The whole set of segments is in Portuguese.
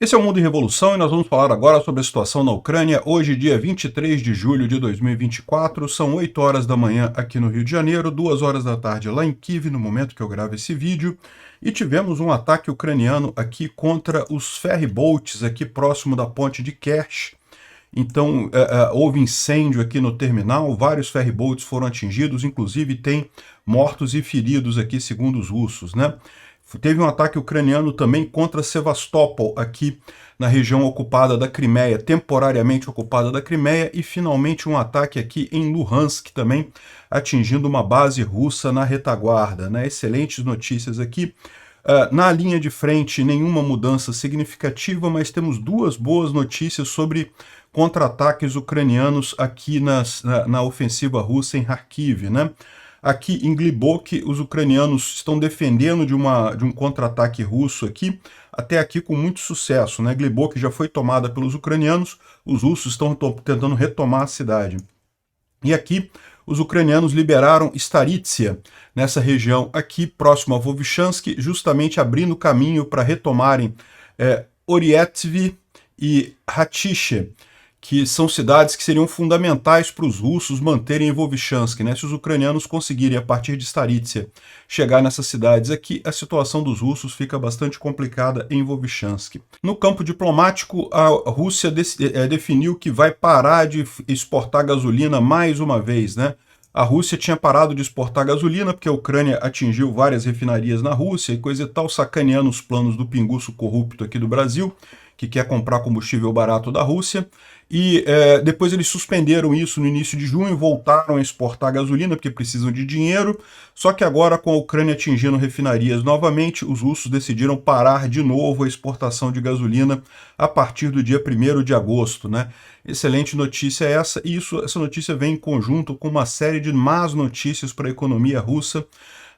Esse é o Mundo em Revolução e nós vamos falar agora sobre a situação na Ucrânia. Hoje, dia 23 de julho de 2024, são 8 horas da manhã aqui no Rio de Janeiro, 2 horas da tarde lá em Kiev, no momento que eu gravo esse vídeo, e tivemos um ataque ucraniano aqui contra os ferryboats aqui próximo da ponte de Kerch. Então, houve incêndio aqui no terminal, vários ferryboats foram atingidos, inclusive tem mortos e feridos aqui, segundo os russos, né? Teve um ataque ucraniano também contra Sevastopol, aqui na região ocupada da Crimeia, temporariamente ocupada da Crimeia, e finalmente um ataque aqui em Luhansk também, atingindo uma base russa na retaguarda, né? Excelentes notícias aqui. Na linha de frente, nenhuma mudança significativa, mas temos duas boas notícias sobre contra-ataques ucranianos aqui na ofensiva russa em Kharkiv, né? Aqui em Glibok, os ucranianos estão defendendo de um contra-ataque russo aqui, até aqui com muito sucesso, né? Glibok já foi tomada pelos ucranianos, os russos estão tentando retomar a cidade. E aqui, os ucranianos liberaram Staritsia, nessa região aqui, próximo a Vovchansk, justamente abrindo caminho para retomarem Oryezhny e Ratiche, que são cidades que seriam fundamentais para os russos manterem em Vovchansk, né? Se os ucranianos conseguirem, a partir de Staritsia, chegar nessas cidades aqui, a situação dos russos fica bastante complicada em Vovchansk. No campo diplomático, a Rússia definiu que vai parar de exportar gasolina mais uma vez, né? A Rússia tinha parado de exportar gasolina porque a Ucrânia atingiu várias refinarias na Rússia e coisa e tal, sacaneando os planos do pinguço corrupto aqui do Brasil, que quer comprar combustível barato da Rússia. E depois eles suspenderam isso no início de junho, voltaram a exportar gasolina porque precisam de dinheiro, só que agora, com a Ucrânia atingindo refinarias novamente, os russos decidiram parar de novo a exportação de gasolina a partir do dia 1º de agosto, né? Excelente notícia essa, e essa notícia vem em conjunto com uma série de más notícias para a economia russa.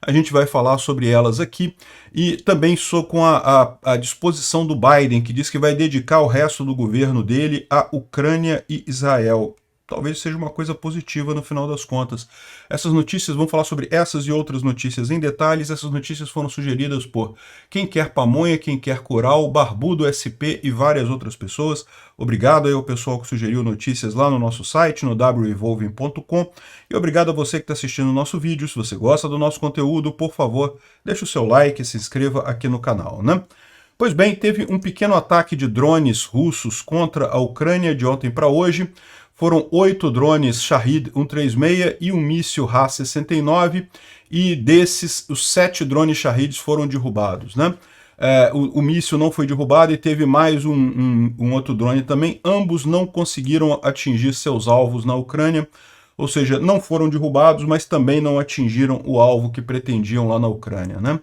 A gente vai falar sobre elas aqui, e também sou com a disposição do Biden, que diz que vai dedicar o resto do governo dele à Ucrânia e Israel. Talvez seja uma coisa positiva no final das contas. Essas notícias, vamos falar sobre essas e outras notícias em detalhes. Essas notícias foram sugeridas por Quem Quer Pamonha, Quem Quer Coral, Barbudo SP e várias outras pessoas. Obrigado aí ao pessoal que sugeriu notícias lá no nosso site, no wevolving.com. E obrigado a você que está assistindo o nosso vídeo. Se você gosta do nosso conteúdo, por favor, deixe o seu like e se inscreva aqui no canal, né? Pois bem, teve um pequeno ataque de drones russos contra a Ucrânia de ontem para hoje. Foram 8 drones Shahed 136 e um míssil Ra-69, e desses, os 7 drones Shahed foram derrubados, né? O míssil não foi derrubado e teve mais um outro drone também. Ambos não conseguiram atingir seus alvos na Ucrânia, ou seja, não foram derrubados, mas também não atingiram o alvo que pretendiam lá na Ucrânia, né?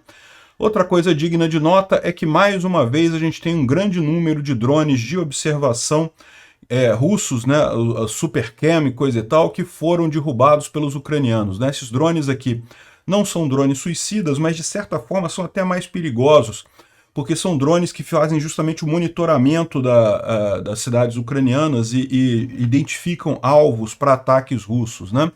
Outra coisa digna de nota é que, mais uma vez, a gente tem um grande número de drones de observação russos, né, Supercam e coisa e tal, que foram derrubados pelos ucranianos, né? Esses drones aqui não são drones suicidas, mas de certa forma são até mais perigosos, porque são drones que fazem justamente o monitoramento das cidades ucranianas e identificam alvos para ataques russos, né?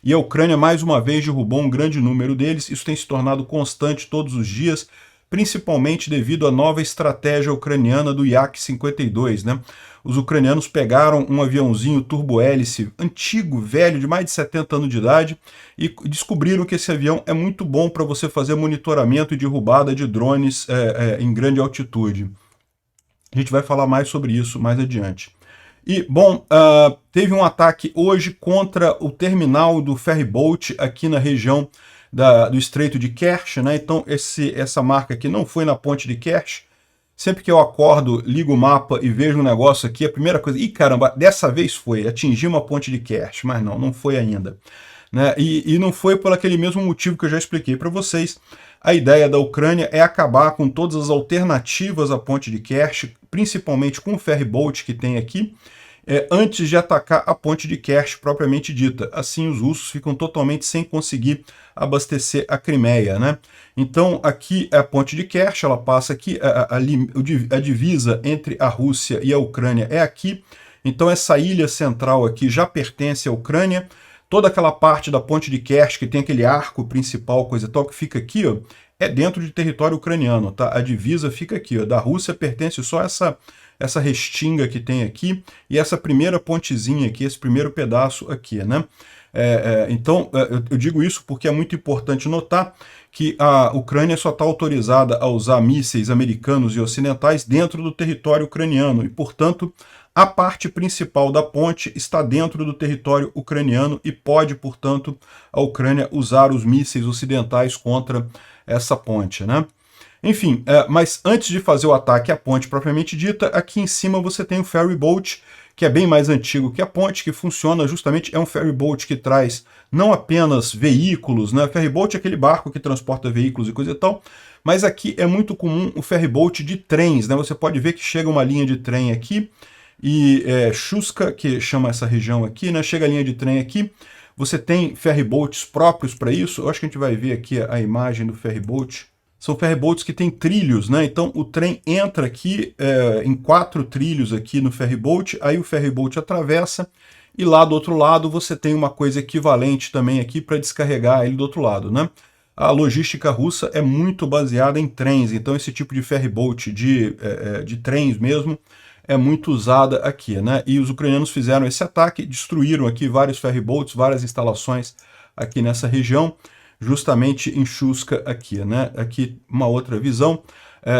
E a Ucrânia, mais uma vez, derrubou um grande número deles. Isso tem se tornado constante todos os dias, principalmente devido à nova estratégia ucraniana do Yak-52, né? Os ucranianos pegaram um aviãozinho turbohélice antigo, velho, de mais de 70 anos de idade, e descobriram que esse avião é muito bom para você fazer monitoramento e derrubada de drones em grande altitude. A gente vai falar mais sobre isso mais adiante. E, bom, teve um ataque hoje contra o terminal do ferryboat aqui na região do Estreito de Kerch, né? Então essa marca aqui não foi na ponte de Kerch. Sempre que eu acordo, ligo o mapa e vejo um negócio aqui, a primeira coisa, caramba, dessa vez foi, atingimos a ponte de Kerch, mas não foi ainda, né? E não foi por aquele mesmo motivo que eu já expliquei para vocês. A ideia da Ucrânia é acabar com todas as alternativas à ponte de Kerch, principalmente com o ferryboat que tem aqui, antes de atacar a ponte de Kerch propriamente dita. Assim os russos ficam totalmente sem conseguir abastecer a Crimeia, né? Então aqui é a ponte de Kerch, ela passa aqui, a divisa entre a Rússia e a Ucrânia é aqui. Então essa ilha central aqui já pertence à Ucrânia. Toda aquela parte da ponte de Kerch, que tem aquele arco principal, coisa e tal, que fica aqui, ó, é dentro de território ucraniano, tá? A divisa fica aqui, ó. Da Rússia pertence só essa restinga que tem aqui e essa primeira pontezinha aqui, esse primeiro pedaço aqui, né? Então, eu digo isso porque é muito importante notar que a Ucrânia só está autorizada a usar mísseis americanos e ocidentais dentro do território ucraniano e, portanto, a parte principal da ponte está dentro do território ucraniano e pode, portanto, a Ucrânia usar os mísseis ocidentais contra essa ponte, né? Enfim, mas antes de fazer o ataque à ponte propriamente dita, aqui em cima você tem o ferry boat, que é bem mais antigo que a ponte, que funciona justamente, é um ferry boat que traz não apenas veículos, né? Ferry boat é aquele barco que transporta veículos e coisa e tal, mas aqui é muito comum o ferry boat de trens, né? Você pode ver que chega uma linha de trem aqui, e Chuska, que chama essa região aqui, né? Chega a linha de trem aqui, você tem ferry boats próprios para isso. Eu acho que a gente vai ver aqui a imagem do ferry boat. São ferryboats que têm trilhos, né? Então o trem entra aqui em 4 trilhos aqui no ferryboat, aí o ferryboat atravessa e lá do outro lado você tem uma coisa equivalente também aqui para descarregar ele do outro lado, né? A logística russa é muito baseada em trens, então esse tipo de ferryboat de trens mesmo é muito usada aqui, né? E os ucranianos fizeram esse ataque, destruíram aqui vários ferryboats, várias instalações aqui nessa região, justamente em Chuska aqui, né? Aqui uma outra visão,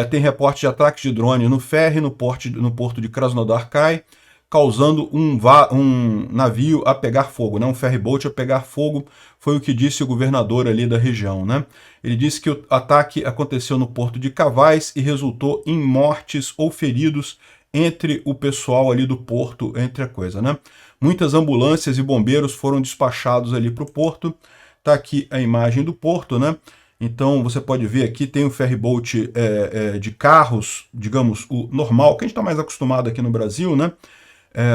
tem reporte de ataques de drone no ferry, no porto de Krasnodar-Krai, causando um navio a pegar fogo, né? Um ferryboat a pegar fogo, foi o que disse o governador ali da região, né? Ele disse que o ataque aconteceu no porto de Kavais e resultou em mortes ou feridos entre o pessoal ali do porto, entre a coisa, né? Muitas ambulâncias e bombeiros foram despachados ali para o porto. Tá aqui a imagem do porto, né? Então você pode ver aqui, tem um ferryboat de carros, digamos, o normal, que a gente está mais acostumado aqui no Brasil, né?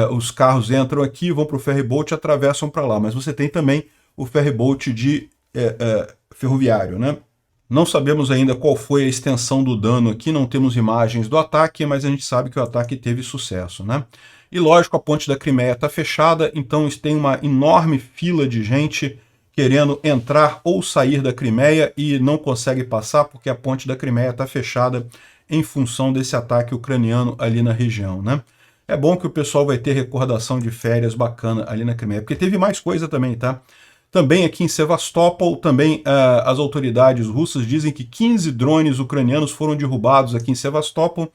Os carros entram aqui, vão para o ferryboat e atravessam para lá. Mas você tem também o ferryboat de ferroviário, né? Não sabemos ainda qual foi a extensão do dano aqui, não temos imagens do ataque, mas a gente sabe que o ataque teve sucesso, né? E lógico, a ponte da Crimeia está fechada, então tem uma enorme fila de gente querendo entrar ou sair da Crimeia e não consegue passar porque a ponte da Crimeia está fechada em função desse ataque ucraniano ali na região, né? É bom que o pessoal vai ter recordação de férias bacana ali na Crimeia, porque teve mais coisa também, tá? Também aqui em Sevastopol, também as autoridades russas dizem que 15 drones ucranianos foram derrubados aqui em Sevastopol,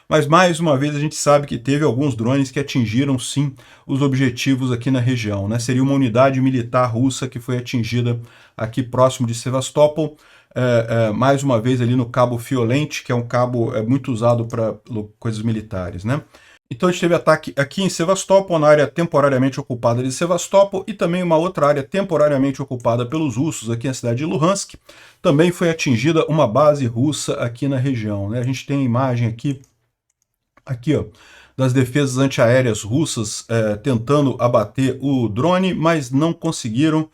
mas mais uma vez a gente sabe que teve alguns drones que atingiram sim os objetivos aqui na região, né? Seria uma unidade militar russa que foi atingida aqui próximo de Sevastopol, mais uma vez ali no Cabo Fiolente, que é um cabo muito usado para coisas militares, né? Então a gente teve ataque aqui em Sevastopol, na área temporariamente ocupada de Sevastopol, e também uma outra área temporariamente ocupada pelos russos aqui na cidade de Luhansk. Também foi atingida uma base russa aqui na região, né? A gente tem a imagem aqui ó, das defesas antiaéreas russas tentando abater o drone, mas não conseguiram.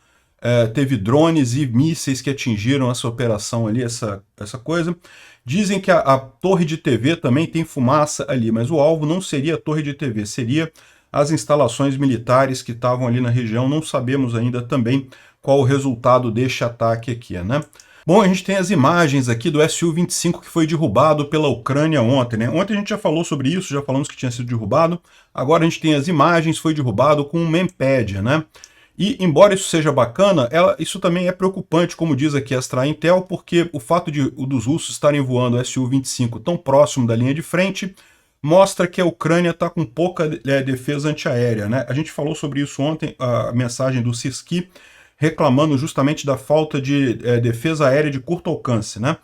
Teve drones e mísseis que atingiram essa operação ali, essa coisa. Dizem que a torre de TV também tem fumaça ali, mas o alvo não seria a torre de TV, seria as instalações militares que estavam ali na região. Não sabemos ainda também qual o resultado deste ataque aqui, né? Bom, a gente tem as imagens aqui do Su-25 que foi derrubado pela Ucrânia ontem, né? Ontem a gente já falou sobre isso, já falamos que tinha sido derrubado. Agora a gente tem as imagens, foi derrubado com um Memped, né? E, embora isso seja bacana, isso também é preocupante, como diz aqui a Astra Intel, porque o fato dos russos estarem voando o Su-25 tão próximo da linha de frente mostra que a Ucrânia está com pouca defesa antiaérea, né? A gente falou sobre isso ontem, a mensagem do Sisky, reclamando justamente da falta de defesa aérea de curto alcance, né?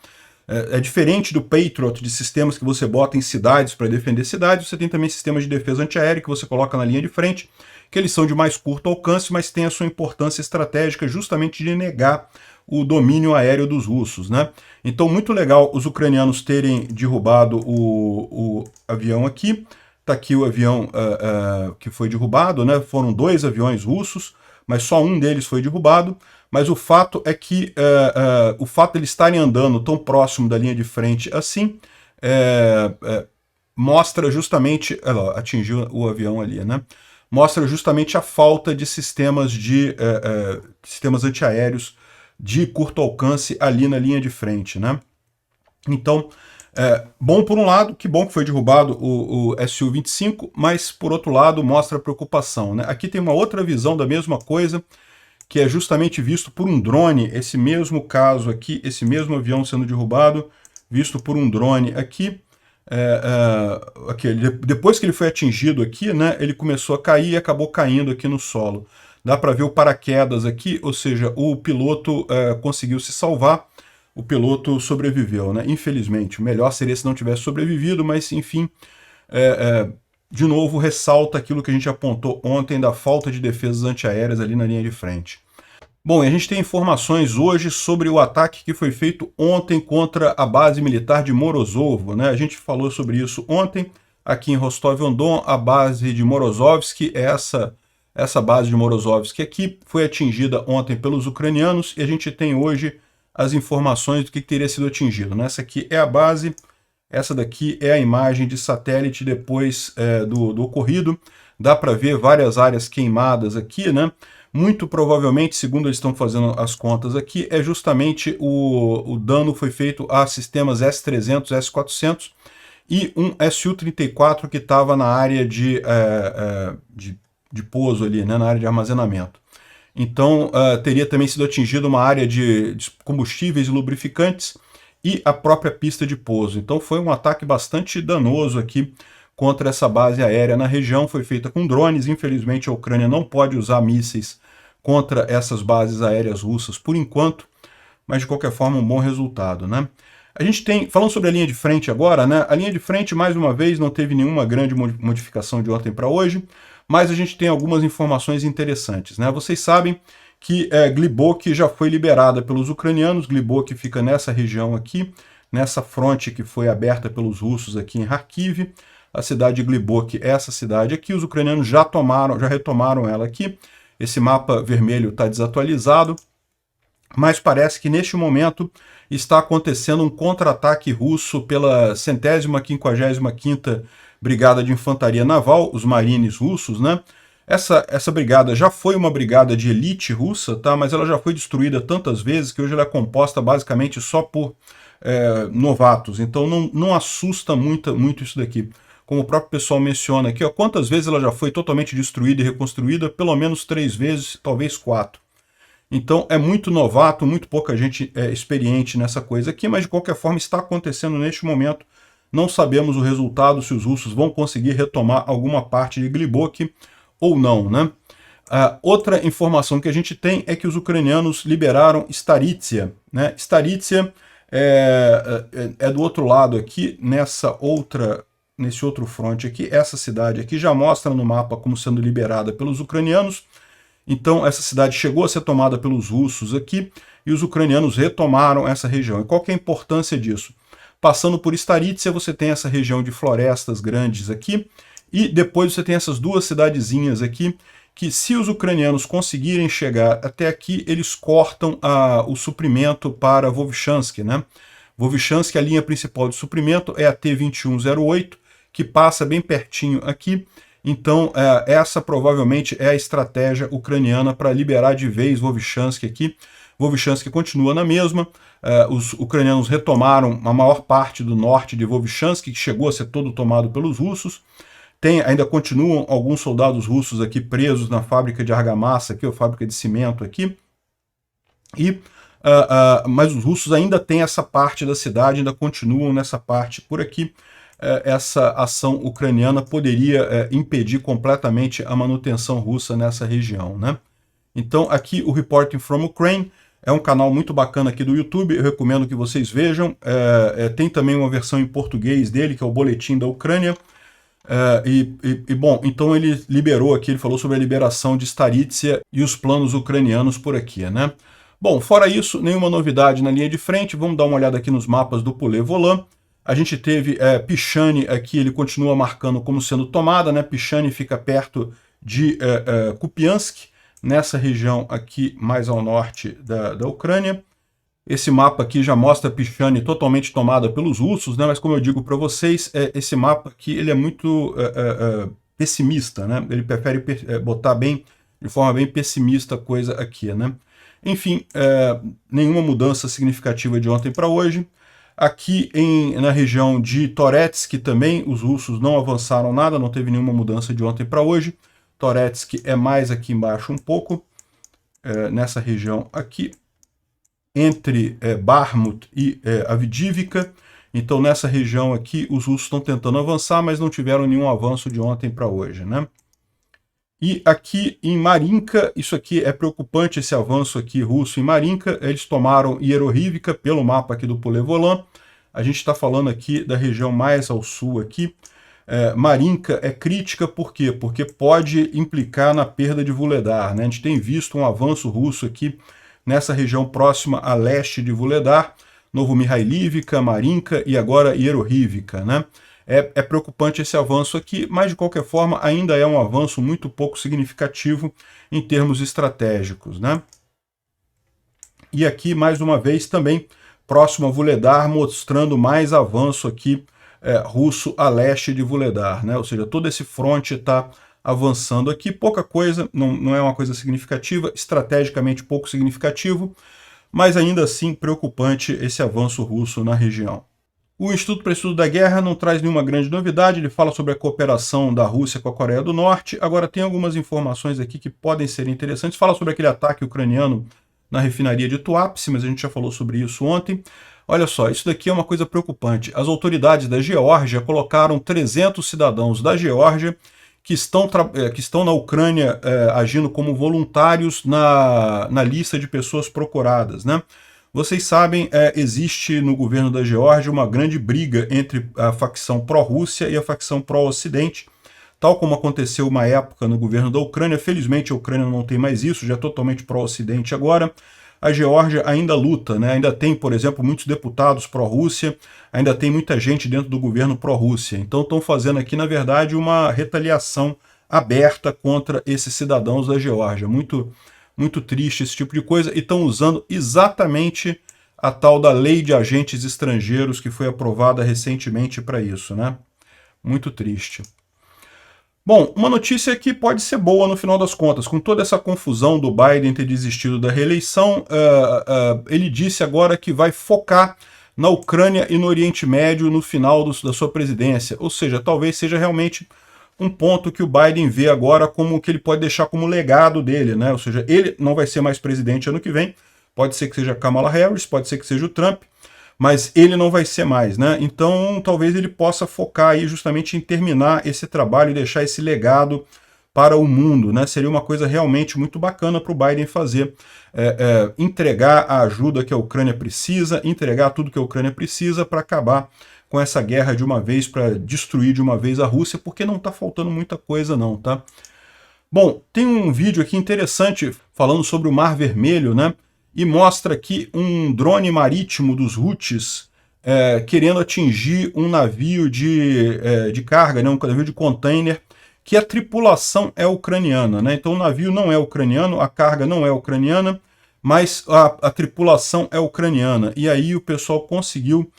É diferente do Patriot, de sistemas que você bota em cidades para defender cidades, você tem também sistemas de defesa antiaérea que você coloca na linha de frente, que eles são de mais curto alcance, mas têm a sua importância estratégica justamente de negar o domínio aéreo dos russos, né? Então, muito legal os ucranianos terem derrubado o avião aqui. Tá aqui o avião que foi derrubado, né? Foram 2 aviões russos, mas só um deles foi derrubado. Mas o fato é que o fato de eles estarem andando tão próximo da linha de frente assim mostra justamente... atingiu o avião ali, né? mostra justamente a falta de sistemas sistemas antiaéreos de curto alcance ali na linha de frente, né? Então, bom por um lado, que bom que foi derrubado o Su-25, mas por outro lado mostra preocupação, né? Aqui tem uma outra visão da mesma coisa, que é justamente visto por um drone, esse mesmo caso aqui, esse mesmo avião sendo derrubado, visto por um drone aqui. Aqui depois que ele foi atingido aqui, né, ele começou a cair e acabou caindo aqui no solo. Dá para ver o paraquedas aqui, ou seja, o piloto conseguiu se salvar, o piloto sobreviveu, né? Infelizmente. O melhor seria se não tivesse sobrevivido, mas enfim, de novo ressalta aquilo que a gente apontou ontem da falta de defesas antiaéreas ali na linha de frente. Bom, e a gente tem informações hoje sobre o ataque que foi feito ontem contra a base militar de Morozovo, né? A gente falou sobre isso ontem, aqui em Rostov-on-Don, a base de Morozovsk, essa base de Morozovsk aqui foi atingida ontem pelos ucranianos, e a gente tem hoje as informações do que teria sido atingido, né? Essa aqui é a base, essa daqui é a imagem de satélite depois do ocorrido. Dá para ver várias áreas queimadas aqui, né? Muito provavelmente, segundo eles estão fazendo as contas aqui, é justamente o dano foi feito a sistemas S-300, S-400 e um Su-34 que estava na área de pouso ali, né? Na área de armazenamento. Então, teria também sido atingida uma área de combustíveis e lubrificantes e a própria pista de pouso. Então, foi um ataque bastante danoso aqui contra essa base aérea na região. Foi feita com drones. Infelizmente, a Ucrânia não pode usar mísseis contra essas bases aéreas russas por enquanto, mas de qualquer forma, um bom resultado, né? A gente tem, falando sobre a linha de frente agora, né? A linha de frente, mais uma vez, não teve nenhuma grande modificação de ontem para hoje, mas a gente tem algumas informações interessantes, né? Vocês sabem que Glibok já foi liberada pelos ucranianos. Glibok fica nessa região aqui, nessa fronte que foi aberta pelos russos aqui em Kharkiv. A cidade de Glibok é essa cidade aqui. Os ucranianos já retomaram ela aqui. Esse mapa vermelho está desatualizado, mas parece que neste momento está acontecendo um contra-ataque russo pela 150ª Brigada de Infantaria Naval, os Marines russos, né? Essa brigada já foi uma brigada de elite russa, tá? Mas ela já foi destruída tantas vezes que hoje ela é composta basicamente só por novatos. Então não assusta muito isso daqui. Como o próprio pessoal menciona aqui, ó, quantas vezes ela já foi totalmente destruída e reconstruída? Pelo menos 3 vezes, talvez 4. Então é muito novato, muito pouca gente experiente nessa coisa aqui, mas de qualquer forma está acontecendo neste momento. Não sabemos o resultado, se os russos vão conseguir retomar alguma parte de Glibok ou não, né? Outra informação que a gente tem é que os ucranianos liberaram Starítsia, né? Starítsia é do outro lado aqui, nesse outro fronte aqui. Essa cidade aqui já mostra no mapa como sendo liberada pelos ucranianos. Então essa cidade chegou a ser tomada pelos russos aqui e os ucranianos retomaram essa região. E qual que é a importância disso? Passando por Starítsia, você tem essa região de florestas grandes aqui, e depois você tem essas duas cidadezinhas aqui, que se os ucranianos conseguirem chegar até aqui, eles cortam o suprimento para Vovchansk, né? Vovchansk, a linha principal de suprimento é a T-2108, que passa bem pertinho aqui. Então, essa provavelmente é a estratégia ucraniana para liberar de vez Vovchansk aqui. Vovchansk continua na mesma. Os ucranianos retomaram a maior parte do norte de Vovchansk, que chegou a ser todo tomado pelos russos. Ainda continuam alguns soldados russos aqui presos na fábrica de argamassa, aqui, a fábrica de cimento aqui. Mas os russos ainda têm essa parte da cidade, ainda continuam nessa parte por aqui. Essa ação ucraniana poderia impedir completamente a manutenção russa nessa região, né? Então aqui o Reporting from Ukraine é um canal muito bacana aqui do YouTube, eu recomendo que vocês vejam. Tem também uma versão em português dele, que é o Boletim da Ucrânia. Bom, então ele liberou aqui, ele falou sobre a liberação de Starítsia e os planos ucranianos por aqui, né? Bom, fora isso, nenhuma novidade na linha de frente. Vamos dar uma olhada aqui nos mapas do Poulet-Volant. A gente teve Pichani aqui, ele continua marcando como sendo tomada, né? Pichani fica perto de Kupiansk, nessa região aqui mais ao norte da Ucrânia. Esse mapa aqui já mostra Pichani totalmente tomada pelos russos, né? Mas como eu digo para vocês, esse mapa aqui ele é muito pessimista, né? Ele prefere botar de forma bem pessimista a coisa aqui, né? Enfim, nenhuma mudança significativa de ontem para hoje. Aqui na região de Toretsk também, os russos não avançaram nada, não teve nenhuma mudança de ontem para hoje. Toretsk é mais aqui embaixo um pouco, nessa região aqui, entre Bakhmut e Avdiivka. Então, nessa região aqui, os russos estão tentando avançar, mas não tiveram nenhum avanço de ontem para hoje, né? E aqui em Marinka, isso aqui é preocupante, esse avanço aqui russo em Marinka. Eles tomaram Ierohivka pelo mapa aqui do Pulevolan. A gente está falando aqui da região mais ao sul aqui. Marinka é crítica, por quê? Porque pode implicar na perda de Vuhledar, né? A gente tem visto um avanço russo aqui nessa região próxima a leste de Vuhledar, Novomihailivka, Marinka e agora Ierohivka, né? É preocupante esse avanço aqui, mas de qualquer forma ainda é um avanço muito pouco significativo em termos estratégicos, né? E aqui, mais uma vez, também próximo a Vuhledar, mostrando mais avanço aqui russo a leste de Vuhledar, né? Ou seja, todo esse fronte está avançando aqui, pouca coisa, não é uma coisa significativa, estrategicamente pouco significativo, mas ainda assim preocupante esse avanço russo na região. O Instituto para Estudo da Guerra não traz nenhuma grande novidade, ele fala sobre a cooperação da Rússia com a Coreia do Norte. Agora tem algumas informações aqui que podem ser interessantes. Fala sobre aquele ataque ucraniano na refinaria de Tuapse, mas a gente já falou sobre isso ontem. Olha só, isso daqui é uma coisa preocupante. As autoridades da Geórgia colocaram 300 cidadãos da Geórgia que estão na Ucrânia agindo como voluntários na lista de pessoas procuradas, né? Vocês sabem, existe no governo da Geórgia uma grande briga entre a facção pró-Rússia e a facção pró-Ocidente, tal como aconteceu uma época no governo da Ucrânia. Felizmente a Ucrânia não tem mais isso, já é totalmente pró-Ocidente agora. A Geórgia ainda luta, né? Ainda tem, por exemplo, muitos deputados pró-Rússia, ainda tem muita gente dentro do governo pró-Rússia. Então estão fazendo aqui, na verdade, uma retaliação aberta contra esses cidadãos da Geórgia. Muito triste esse tipo de coisa, e estão usando exatamente a tal da lei de agentes estrangeiros que foi aprovada recentemente para isso, né? Muito triste. Bom, uma notícia que pode ser boa no final das contas. Com toda essa confusão do Biden ter desistido da reeleição, ele disse agora que vai focar na Ucrânia e no Oriente Médio no final da sua presidência. Ou seja, talvez seja realmente um ponto que o Biden vê agora como que ele pode deixar como legado dele, né? Ou seja, ele não vai ser mais presidente ano que vem, pode ser que seja Kamala Harris, pode ser que seja o Trump, mas ele não vai ser mais, né? Então talvez ele possa focar aí justamente em terminar esse trabalho e deixar esse legado para o mundo, né? Seria uma coisa realmente muito bacana para o Biden fazer, entregar a ajuda que a Ucrânia precisa, entregar tudo que a Ucrânia precisa para acabar com essa guerra de uma vez, para destruir de uma vez a Rússia, porque não está faltando muita coisa não, tá? Bom, tem um vídeo aqui interessante falando sobre o Mar Vermelho, né? E mostra aqui um drone marítimo dos Houthis querendo atingir um navio de carga, né? Um navio de container, que a tripulação é ucraniana, né? Então o navio não é ucraniano, a carga não é ucraniana, mas a tripulação é ucraniana. E aí o pessoal conseguiu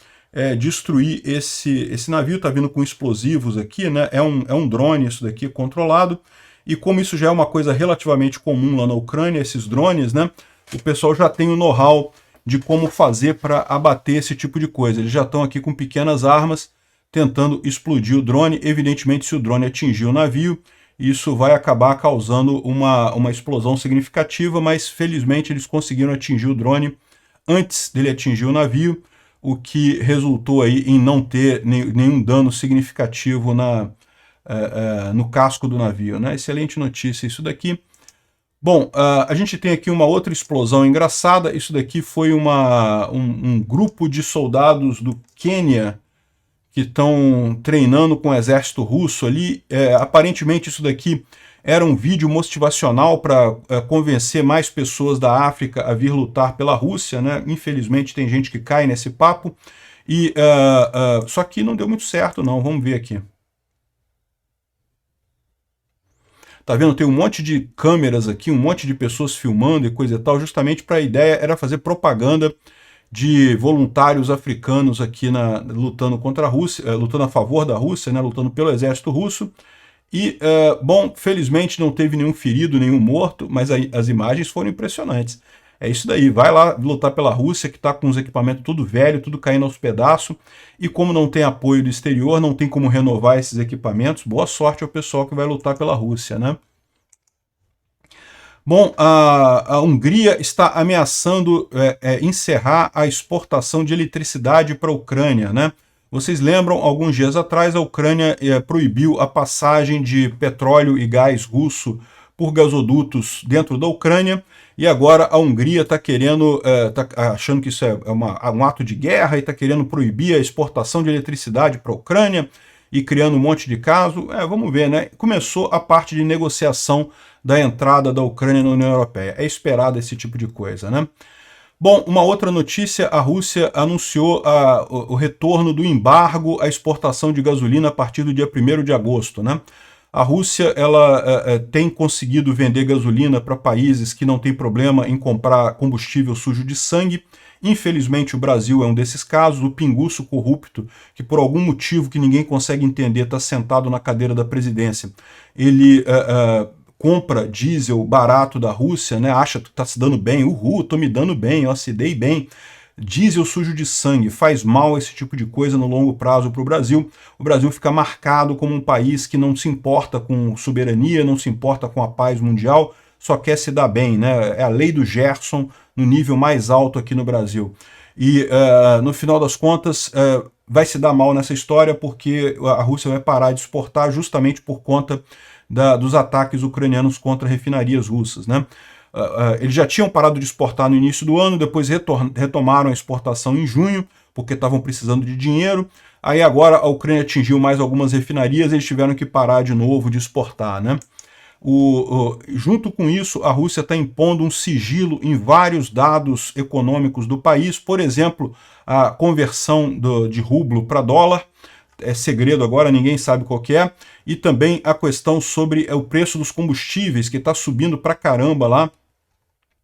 destruir esse navio. Está vindo com explosivos aqui, né? É um drone isso daqui controlado, e como isso já é uma coisa relativamente comum lá na Ucrânia, esses drones, né? O pessoal já tem o know-how de como fazer para abater esse tipo de coisa. Eles já estão aqui com pequenas armas tentando explodir o drone. Evidentemente, se o drone atingir o navio, isso vai acabar causando uma explosão significativa, mas felizmente eles conseguiram atingir o drone antes dele atingir o navio, o que resultou aí em não ter nenhum dano significativo no casco do navio, né? Excelente notícia isso daqui. Bom, a gente tem aqui uma outra explosão engraçada. Isso daqui foi um grupo de soldados do Quênia que estão treinando com o exército russo ali. Aparentemente isso daqui era um vídeo motivacional para convencer mais pessoas da África a vir lutar pela Rússia, né? Infelizmente tem gente que cai nesse papo, e só que não deu muito certo não. Vamos ver aqui. Tá vendo? Tem um monte de câmeras aqui, um monte de pessoas filmando e coisa e tal, justamente para a ideia era fazer propaganda de voluntários africanos aqui lutando contra a Rússia, lutando a favor da Rússia, né? Lutando pelo exército russo. E, bom, felizmente não teve nenhum ferido, nenhum morto, mas as imagens foram impressionantes. É isso daí, vai lá lutar pela Rússia, que está com os equipamentos tudo velho, tudo caindo aos pedaços, e como não tem apoio do exterior, não tem como renovar esses equipamentos, boa sorte ao pessoal que vai lutar pela Rússia, né? Bom, a Hungria está ameaçando encerrar a exportação de eletricidade para a Ucrânia, né? Vocês lembram, alguns dias atrás, a Ucrânia proibiu a passagem de petróleo e gás russo por gasodutos dentro da Ucrânia, e agora a Hungria está querendo, está achando que isso é um ato de guerra e está querendo proibir a exportação de eletricidade para a Ucrânia e criando um monte de caso. Vamos ver, né? Começou a parte de negociação da entrada da Ucrânia na União Europeia. É esperado esse tipo de coisa, né? Bom, uma outra notícia, a Rússia anunciou o retorno do embargo à exportação de gasolina a partir do dia 1º de agosto, né? A Rússia ela tem conseguido vender gasolina para países que não tem problema em comprar combustível sujo de sangue. Infelizmente o Brasil é um desses casos, o pinguço corrupto, que por algum motivo que ninguém consegue entender está sentado na cadeira da presidência. Ele compra diesel barato da Rússia, né? Acha que está se dando bem, estou me dando bem, eu se dei bem. Diesel sujo de sangue, faz mal esse tipo de coisa no longo prazo para o Brasil. O Brasil fica marcado como um país que não se importa com soberania, não se importa com a paz mundial, só quer se dar bem, né? É a lei do Gerson no nível mais alto aqui no Brasil. E no final das contas vai se dar mal nessa história porque a Rússia vai parar de exportar justamente por conta dos ataques ucranianos contra refinarias russas, né? Eles já tinham parado de exportar no início do ano, depois retomaram a exportação em junho, porque estavam precisando de dinheiro. Aí agora a Ucrânia atingiu mais algumas refinarias, eles tiveram que parar de novo de exportar, né? Junto com isso, a Rússia está impondo um sigilo em vários dados econômicos do país, por exemplo, a conversão de rublo para dólar, é segredo agora, ninguém sabe qual que é, e também a questão sobre o preço dos combustíveis, que está subindo pra caramba lá.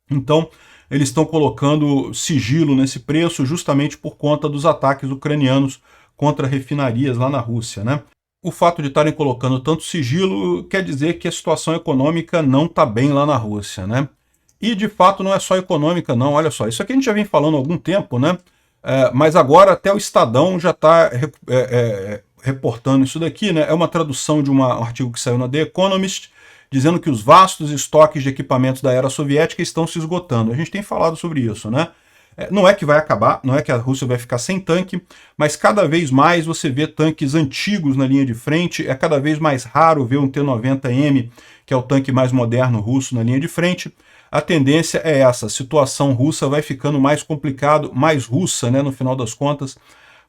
Então, eles estão colocando sigilo nesse preço justamente por conta dos ataques ucranianos contra refinarias lá na Rússia, né? O fato de estarem colocando tanto sigilo quer dizer que a situação econômica não está bem lá na Rússia, né? E, de fato, não é só econômica, não. Olha só, isso aqui a gente já vem falando há algum tempo, né? Mas agora até o Estadão já está reportando isso daqui, né? É uma tradução de um artigo que saiu na The Economist, dizendo que os vastos estoques de equipamentos da era soviética estão se esgotando. A gente tem falado sobre isso, né? Não é que vai acabar, não é que a Rússia vai ficar sem tanque, mas cada vez mais você vê tanques antigos na linha de frente, é cada vez mais raro ver um T-90M, que é o tanque mais moderno russo, na linha de frente. A tendência é essa, a situação russa vai ficando mais complicado, mais russa, né, no final das contas,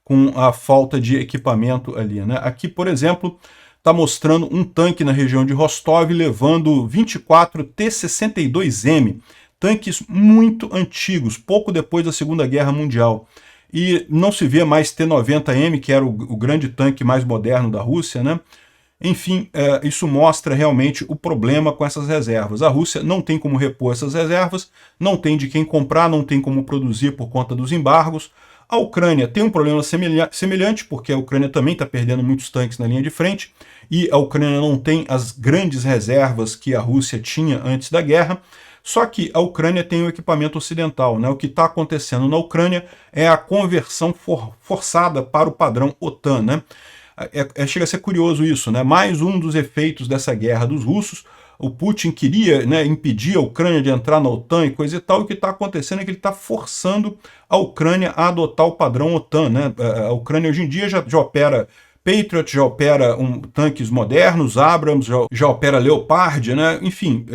com a falta de equipamento ali, né? Aqui, por exemplo, está mostrando um tanque na região de Rostov levando 24 T-62M, tanques muito antigos, pouco depois da Segunda Guerra Mundial. E não se vê mais T-90M, que era o grande tanque mais moderno da Rússia, né? Enfim, isso mostra realmente o problema com essas reservas. A Rússia não tem como repor essas reservas, não tem de quem comprar, não tem como produzir por conta dos embargos. A Ucrânia tem um problema semelhante, porque a Ucrânia também está perdendo muitos tanques na linha de frente, e a Ucrânia não tem as grandes reservas que a Rússia tinha antes da guerra. Só que a Ucrânia tem o equipamento ocidental, né? O que está acontecendo na Ucrânia é a conversão forçada para o padrão OTAN, né? Chega a ser curioso isso, né? Mais um dos efeitos dessa guerra dos russos. O Putin queria, né, impedir a Ucrânia de entrar na OTAN e coisa e tal, e o que está acontecendo é que ele está forçando a Ucrânia a adotar o padrão OTAN, né? A Ucrânia hoje em dia já opera Patriot, já opera tanques modernos, Abrams, já opera Leopard, né? Enfim,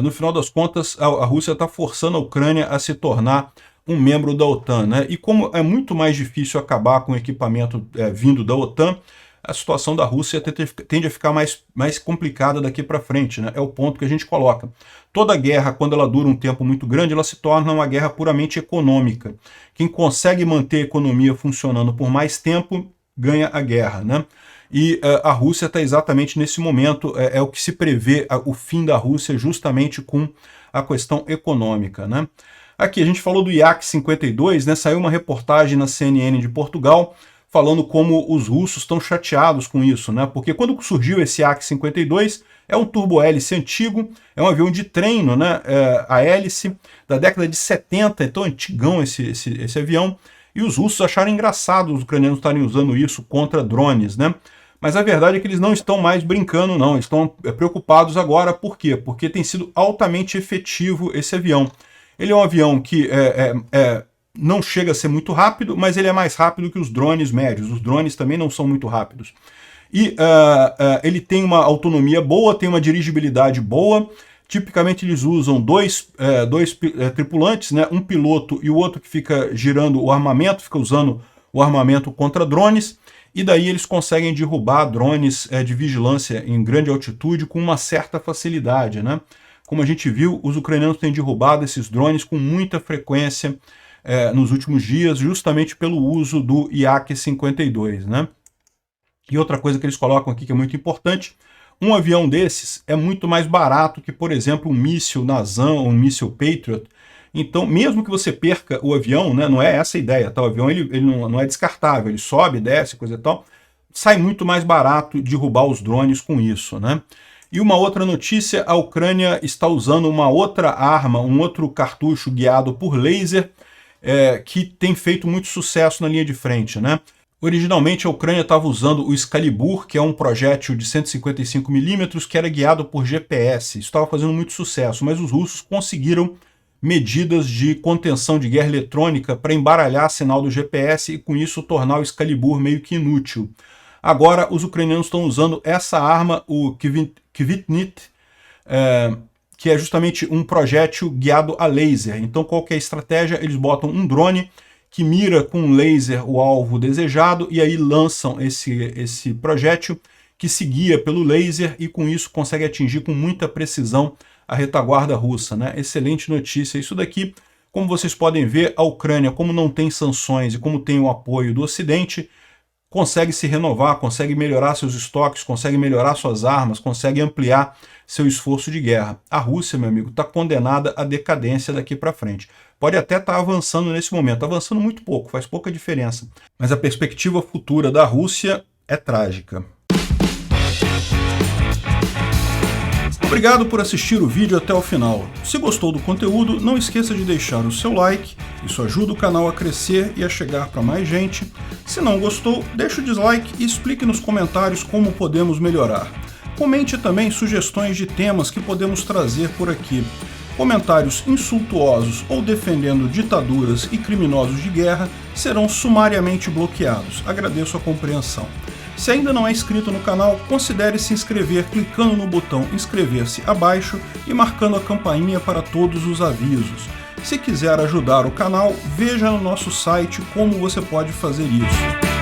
no final das contas, a Rússia está forçando a Ucrânia a se tornar um membro da OTAN, né? E como é muito mais difícil acabar com o equipamento vindo da OTAN, a situação da Rússia tende a ficar mais complicada daqui para frente, né? É o ponto que a gente coloca. Toda guerra, quando ela dura um tempo muito grande, ela se torna uma guerra puramente econômica. Quem consegue manter a economia funcionando por mais tempo, ganha a guerra, né? E a Rússia está exatamente nesse momento, é o que se prevê o fim da Rússia justamente com a questão econômica, né? Aqui a gente falou do IAC-52, né? Saiu uma reportagem na CNN de Portugal, falando como os russos estão chateados com isso, né? Porque quando surgiu esse AK-52, é um turbo-hélice antigo, é um avião de treino, né? A hélice da década de 70, então antigão esse avião, e os russos acharam engraçado os ucranianos estarem usando isso contra drones, né? Mas a verdade é que eles não estão mais brincando, não, estão preocupados agora, por quê? Porque tem sido altamente efetivo esse avião. Ele é um avião que não chega a ser muito rápido, mas ele é mais rápido que os drones médios. Os drones também não são muito rápidos. E ele tem uma autonomia boa, tem uma dirigibilidade boa. Tipicamente eles usam dois tripulantes, né? Um piloto e o outro que fica girando o armamento, fica usando o armamento contra drones. E daí eles conseguem derrubar drones de vigilância em grande altitude com uma certa facilidade, né? Como a gente viu, os ucranianos têm derrubado esses drones com muita frequência nos últimos dias, justamente pelo uso do Yak-52, né? E outra coisa que eles colocam aqui que é muito importante, um avião desses é muito mais barato que, por exemplo, um míssil Nazam ou um míssil Patriot. Então, mesmo que você perca o avião, né, não é essa a ideia, tá? O avião ele não é descartável, ele sobe, desce, coisa e tal, sai muito mais barato derrubar os drones com isso, né? E uma outra notícia, a Ucrânia está usando uma outra arma, um outro cartucho guiado por laser, que tem feito muito sucesso na linha de frente, né? Originalmente a Ucrânia estava usando o Excalibur, que é um projétil de 155mm que era guiado por GPS. Isso estava fazendo muito sucesso, mas os russos conseguiram medidas de contenção de guerra eletrônica para embaralhar sinal do GPS e com isso tornar o Excalibur meio que inútil. Agora os ucranianos estão usando essa arma, o Kvitnit, que é justamente um projétil guiado a laser. Então qual que é a estratégia? Eles botam um drone que mira com um laser o alvo desejado e aí lançam esse projétil que se guia pelo laser e com isso consegue atingir com muita precisão a retaguarda russa, né? Excelente notícia. Isso daqui, como vocês podem ver, a Ucrânia, como não tem sanções e como tem o apoio do Ocidente, consegue se renovar, consegue melhorar seus estoques, consegue melhorar suas armas, consegue ampliar seu esforço de guerra. A Rússia, meu amigo, está condenada à decadência daqui para frente. Pode até estar avançando nesse momento, avançando muito pouco, faz pouca diferença. Mas a perspectiva futura da Rússia é trágica. Obrigado por assistir o vídeo até o final. Se gostou do conteúdo, não esqueça de deixar o seu like, isso ajuda o canal a crescer e a chegar para mais gente. Se não gostou, deixe o dislike e explique nos comentários como podemos melhorar. Comente também sugestões de temas que podemos trazer por aqui. Comentários insultuosos ou defendendo ditaduras e criminosos de guerra serão sumariamente bloqueados. Agradeço a compreensão. Se ainda não é inscrito no canal, considere se inscrever clicando no botão inscrever-se abaixo e marcando a campainha para todos os avisos. Se quiser ajudar o canal, veja no nosso site como você pode fazer isso.